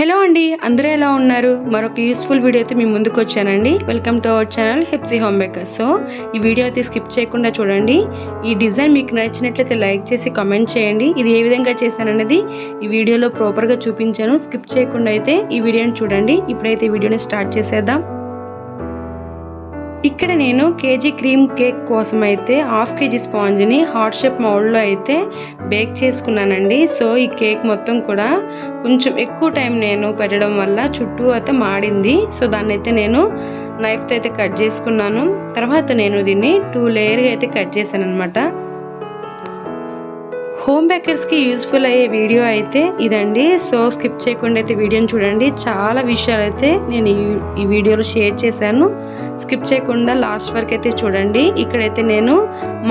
Hello అండి, అందరూ ఎలా ఉన్నారు? మరొక యూస్ఫుల్ వీడియో అయితే మీ ముందుకు వచ్చానండి. Welcome to our channel Hepsi home maker. So ఈ వీడియో అయితే స్కిప్ చేయకుండా చూడండి. ఈ డిజైన్ మీకు నచ్చినట్లయితే లైక్ చేసి కామెంట్ చేయండి. ఇది ఏ విధంగా చేశాననేది ఈ వీడియోలో ప్రాపర్గా చూపించాను. స్కిప్ చేయకుండా అయితే ఈ వీడియోని చూడండి. ఇప్పుడైతే ఈ వీడియోని స్టార్ట్ చేసేద్దాం. ఇక్కడ నేను కేజీ క్రీమ్ కేక్ కోసం అయితే హాఫ్ కేజీ స్పాంజ్ని హార్ట్ షేప్ మౌల్డ్లో అయితే బేక్ చేసుకున్నానండి. సో ఈ కేక్ మొత్తం కూడా కొంచెం ఎక్కువ టైం నేను పెట్టడం వల్ల చుట్టూ అయితే మాడింది. సో దాన్ని అయితే నేను నైఫ్తో అయితే కట్ చేసుకున్నాను. తర్వాత నేను దీన్ని 2 లేయర్గా అయితే కట్ చేశాను అనమాట. హోమ్ బేకర్స్కి యూస్ఫుల్ అయ్యే వీడియో అయితే ఇదండి. సో స్కిప్ చేయకుండా అయితే వీడియోని చూడండి. చాలా విషయాలు అయితే నేను ఈ వీడియోలో షేర్ చేశాను. స్కిప్ చేయకుండా లాస్ట్ వరకు అయితే చూడండి. ఇక్కడైతే నేను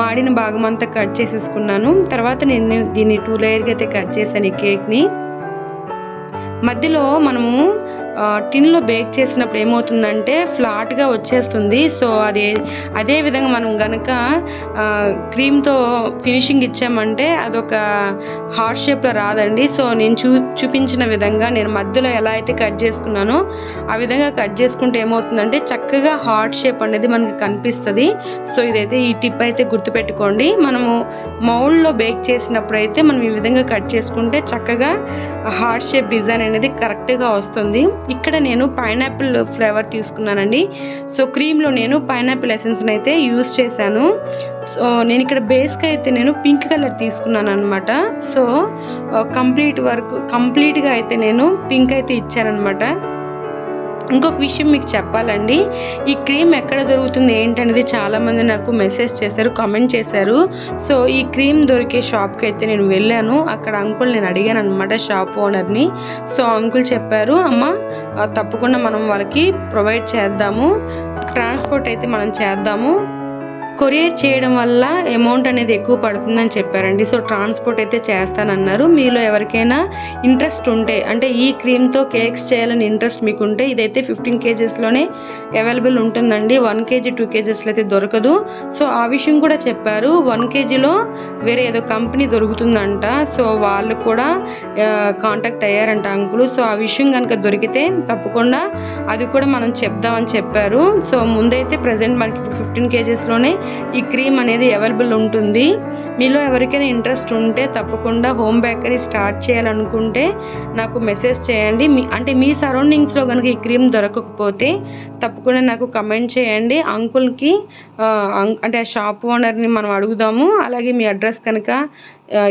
మాడిన భాగం అంతా కట్ చేసేసుకున్నాను. తర్వాత నేను దీన్ని 2 లేయర్గా అయితే కట్ చేశాను. ఈ కేక్ని మధ్యలో మనము టిన్లో బేక్ చేసినప్పుడు ఏమవుతుందంటే ఫ్లాట్గా వచ్చేస్తుంది. సో అదే విధంగా మనం కనుక క్రీమ్తో ఫినిషింగ్ ఇచ్చామంటే అదొక హార్ట్ షేప్లో రాదండి. సో నేను చూపించిన విధంగా నేను మధ్యలో ఎలా అయితే కట్ చేసుకున్నానో ఆ విధంగా కట్ చేసుకుంటే ఏమవుతుందంటే చక్కగా హార్ట్ షేప్ అనేది మనకి కనిపిస్తుంది. సో ఇదైతే ఈ టిప్ అయితే గుర్తుపెట్టుకోండి. మనము మౌల్డ్లో బేక్ చేసినప్పుడు అయితే మనం ఈ విధంగా కట్ చేసుకుంటే చక్కగా హార్ట్ షేప్ డిజైన్ అనేది కరెక్ట్గా వస్తుంది. ఇక్కడ నేను పైనాపిల్ ఫ్లేవర్ తీసుకున్నానండి. సో క్రీమ్లో నేను పైనాపిల్ ఎసెన్స్ని అయితే యూజ్ చేశాను. సో నేను ఇక్కడ బేస్గా అయితే నేను పింక్ కలర్ తీసుకున్నాను అనమాట. సో కంప్లీట్గా అయితే నేను పింక్ అయితే ఇచ్చానమాట. ఇంకొక విషయం మీకు చెప్పాలండి, ఈ క్రీమ్ ఎక్కడ దొరుకుతుంది ఏంటనేది చాలామంది నాకు మెసేజ్ చేశారు, కామెంట్ చేశారు. సో ఈ క్రీమ్ దొరికే షాప్కి అయితే నేను వెళ్ళాను. అక్కడ అంకుల్ నేను అడిగాను అనమాట, షాప్ ఓనర్ని. సో అంకుల్ చెప్పారు, అమ్మ తప్పకుండా మనం వాళ్ళకి ప్రొవైడ్ చేద్దాము, ట్రాన్స్పోర్ట్ అయితే మనం చేద్దాము, కొరియర్ చేయడం వల్ల అమౌంట్ అనేది ఎక్కువ పడుతుందని చెప్పారండి. సో ట్రాన్స్పోర్ట్ అయితే చేస్తానన్నారు. మీలో ఎవరికైనా ఇంట్రెస్ట్ ఉంటే, అంటే ఈ క్రీమ్తో కేక్స్ చేయాలని ఇంట్రెస్ట్ మీకు ఉంటే ఇదైతే 15 kgsలోనే అవైలబుల్ ఉంటుందండి. 1 kg 2 kgsలో అయితే దొరకదు. సో ఆ విషయం కూడా చెప్పారు. 1 kgలో వేరే ఏదో కంపెనీ దొరుకుతుందంట. సో వాళ్ళు కూడా కాంటాక్ట్ అయ్యారంట అంకులు. సో ఆ విషయం కనుక దొరికితే తప్పకుండా అది కూడా మనం చెప్దామని చెప్పారు. సో ముందైతే ప్రజెంట్ మనకి 15 kgsలోనే ఈ క్రీమ్ అనేది అవైలబుల్ ఉంటుంది. మీలో ఎవరికైనా ఇంట్రెస్ట్ ఉంటే తప్పకుండా హోమ్ బేకరీ స్టార్ట్ చేయాలనుకుంటే నాకు మెసేజ్ చేయండి. అంటే మీ సరౌండింగ్స్లో కనుక ఈ క్రీమ్ దొరకకపోతే తప్పకుండా నాకు కమెంట్ చేయండి. అంకుల్కి అంటే ఆ షాప్ ఓనర్ని మనం అడుగుదాము. అలాగే మీ అడ్రస్ కనుక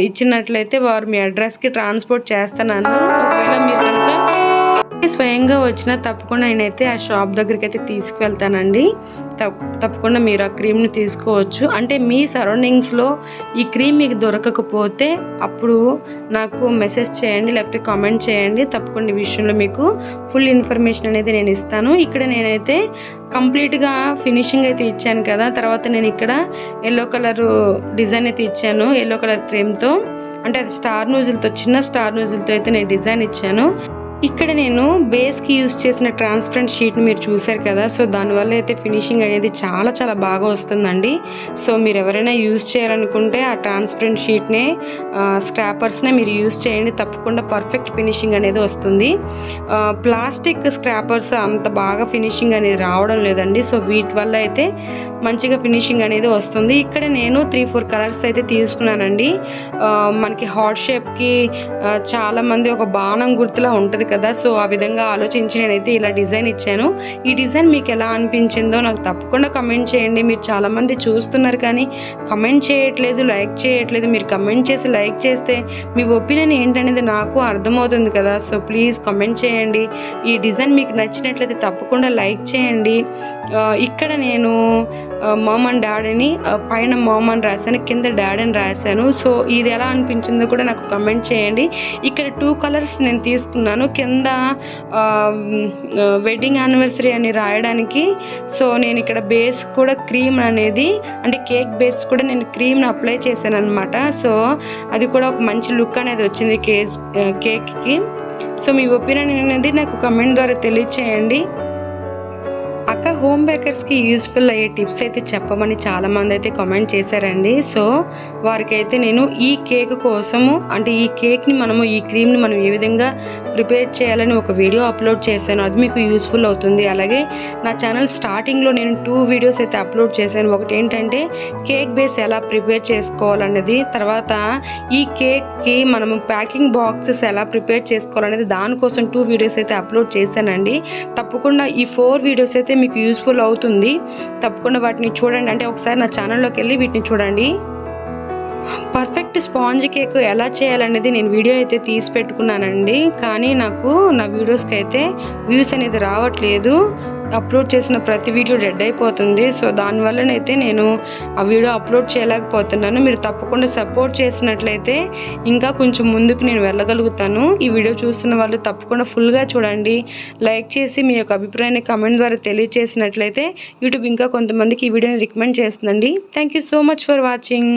ఇచ్చినట్లయితే వారు మీ అడ్రస్కి ట్రాన్స్పోర్ట్ చేస్తానన్నారు. ఒకవేళ మీరు కనుక స్వయంగా వచ్చినా తప్పకుండా నేనైతే ఆ షాప్ దగ్గరికి అయితే తీసుకువెళ్తానండి. తప్పకుండా మీరు ఆ క్రీమ్ని తీసుకోవచ్చు. అంటే మీ సరౌండింగ్స్లో ఈ క్రీమ్ మీకు దొరకకపోతే అప్పుడు నాకు మెసేజ్ చేయండి, లేకపోతే కామెంట్ చేయండి. తప్పకుండా ఈ విషయంలో మీకు ఫుల్ ఇన్ఫర్మేషన్ అనేది నేను ఇస్తాను. ఇక్కడ నేనైతే కంప్లీట్గా ఫినిషింగ్ అయితే ఇచ్చాను కదా. తర్వాత నేను ఇక్కడ ఎల్లో కలర్ డిజైన్ అయితే ఇచ్చాను, ఎల్లో కలర్ క్రీమ్తో. అంటే అది స్టార్ నూజిల్తో, చిన్న స్టార్ నూజిల్తో అయితే నేను డిజైన్ ఇచ్చాను. ఇక్కడ నేను బేస్కి యూజ్ చేసిన ట్రాన్స్పరెంట్ షీట్ని మీరు చూసారు కదా. సో దానివల్ల అయితే ఫినిషింగ్ అనేది చాలా చాలా బాగా వస్తుందండి. సో మీరు ఎవరైనా యూజ్ చేయాలనుకుంటే ఆ ట్రాన్స్పరెంట్ షీట్నే, స్క్రాపర్స్నే మీరు యూజ్ చేయండి. తప్పకుండా పర్ఫెక్ట్ ఫినిషింగ్ అనేది వస్తుంది. ప్లాస్టిక్ స్క్రాపర్స్ అంత బాగా ఫినిషింగ్ అనేది రావడం లేదండి. సో వీటి వల్ల అయితే మంచిగా ఫినిషింగ్ అనేది వస్తుంది. ఇక్కడ నేను 3-4 కలర్స్ అయితే తీసుకున్నానండి. మనకి హార్ట్ షేప్కి చాలామంది ఒక బాణం గుర్తులా ఉంటుంది కదా. సో ఆ విధంగా ఆలోచించి నేనైతే ఇలా డిజైన్ ఇచ్చాను. ఈ డిజైన్ మీకు ఎలా అనిపించిందో నాకు తప్పకుండా కమెంట్ చేయండి. మీరు చాలామంది చూస్తున్నారు కానీ కమెంట్ చేయట్లేదు, లైక్ చేయట్లేదు. మీరు కమెంట్ చేసి లైక్ చేస్తే మీ ఒపీనియన్ ఏంటనేది నాకు అర్థమవుతుంది కదా. సో ప్లీజ్ కమెంట్ చేయండి. ఈ డిజైన్ మీకు నచ్చినట్లయితే తప్పకుండా లైక్ చేయండి. ఇక్కడ నేను మామ్ అండ్ డాడ్ అని పైన మామ్ అని రాశాను, కింద డాడ్ అని రాశాను. సో ఇది ఎలా అనిపించిందో కూడా నాకు కమెంట్ చేయండి. ఇక్కడ 2 కలర్స్ నేను తీసుకున్నాను. కింద వెడ్డింగ్ యానివర్సరీ అని రాయడానికి. సో నేను ఇక్కడ బేస్ కూడా క్రీమ్ అనేది, అంటే కేక్ బేస్ కూడా నేను క్రీమ్ని అప్లై చేశాను అనమాట. సో అది కూడా ఒక మంచి లుక్ అనేది వచ్చింది కేక్కి. సో మీ ఒపీనియన్ అనేది నాకు కమెంట్ ద్వారా తెలియచేయండి. ఆ అక్క హోమ్ బేకర్స్కి యూస్ఫుల్ అయ్యే టిప్స్ అయితే చెప్పమని చాలామంది అయితే కామెంట్ చేశారండి. సో వారికైతే నేను ఈ కేక్ కోసము అంటే ఈ క్రీమ్ని మనం ఏ విధంగా ప్రిపేర్ చేయాలని ఒక వీడియో అప్లోడ్ చేశాను. అది మీకు యూస్ఫుల్ అవుతుంది. అలాగే నా ఛానల్ స్టార్టింగ్లో నేను 2 వీడియోస్ అయితే అప్లోడ్ చేశాను. ఒకటి ఏంటంటే కేక్ బేస్ ఎలా ప్రిపేర్ చేసుకోవాలనేది, తర్వాత ఈ కేక్కి మనము ప్యాకింగ్ బాక్సెస్ ఎలా ప్రిపేర్ చేసుకోవాలనేది, దానికోసం 2 వీడియోస్ అయితే అప్లోడ్ చేశానండి. తప్పకుండా ఈ 4 వీడియోస్ అయితే మీకు యూస్ఫుల్ అవుతుంది. తప్పకుండా వాటిని చూడండి. అంటే ఒకసారి నా ఛానల్లోకి వెళ్ళి వీటిని చూడండి. పర్ఫెక్ట్ స్పాంజ్ కేక్ ఎలా చేయాలనేది నేను వీడియో అయితే తీసి పెట్టుకున్నానండి. కానీ నాకు నా వీడియోస్కి అయితే వ్యూస్ అనేది రావట్లేదు. అప్లోడ్ చేసిన ప్రతి వీడియో డెడ్ అయిపోతుంది. సో దానివల్లనైతే నేను ఆ వీడియో అప్లోడ్ చేయలేకపోతున్నాను. మీరు తప్పకుండా సపోర్ట్ చేసినట్లయితే ఇంకా కొంచెం ముందుకు నేను వెళ్ళగలుగుతాను. ఈ వీడియో చూస్తున్న వాళ్ళు తప్పకుండా ఫుల్గా చూడండి. లైక్ చేసి మీ యొక్క అభిప్రాయాన్ని కామెంట్ ద్వారా తెలియజేసినట్లయితే యూట్యూబ్ ఇంకా కొంతమందికి ఈ వీడియోని రికమెండ్ చేస్తుందండి. Thank you so much for watching.